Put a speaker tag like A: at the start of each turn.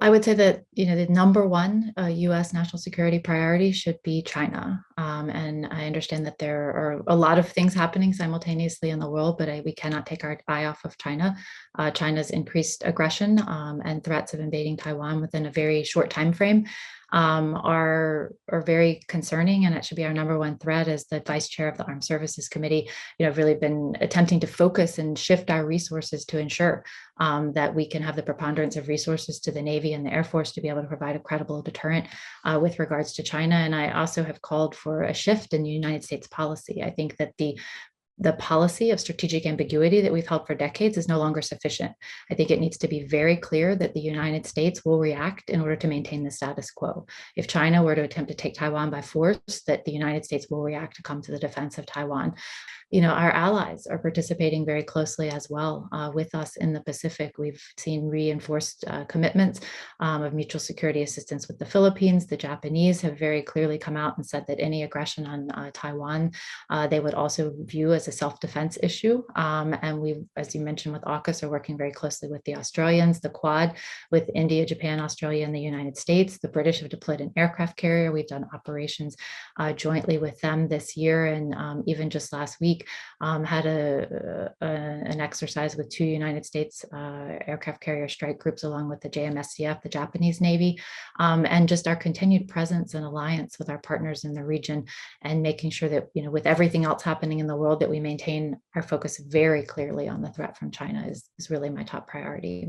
A: I would say that, the number one U.S. national security priority should be China. And I understand that there are a lot of things happening simultaneously in the world, but we cannot take our eye off of China. China's increased aggression and threats of invading Taiwan within a very short time frame are very concerning, and it should be our number one threat. As the vice chair of the Armed Services Committee, I've really been attempting to focus and shift our resources to ensure that we can have the preponderance of resources to the Navy and the Air Force to be able to provide a credible deterrent with regards to China. And I also have called for a shift in the United States policy. I think that the policy of strategic ambiguity that we've held for decades is no longer sufficient. I think it needs to be very clear that the United States will react in order to maintain the status quo. If China were to attempt to take Taiwan by force, that the United States will react to come to the defense of Taiwan. Our allies are participating very closely as well with us in the Pacific. We've seen reinforced commitments of mutual security assistance with the Philippines. The Japanese have very clearly come out and said that any aggression on Taiwan, they would also view as a self-defense issue. And we, as you mentioned with AUKUS, are working very closely with the Australians, the Quad, with India, Japan, Australia, and the United States. The British have deployed an aircraft carrier. We've done operations jointly with them this year. And even just last week, had an exercise with 2 United States aircraft carrier strike groups, along with the JMSCF, the Japanese Navy, and just our continued presence and alliance with our partners in the region, and making sure that, with everything else happening in the world, that we maintain our focus very clearly on the threat from China is really my top priority.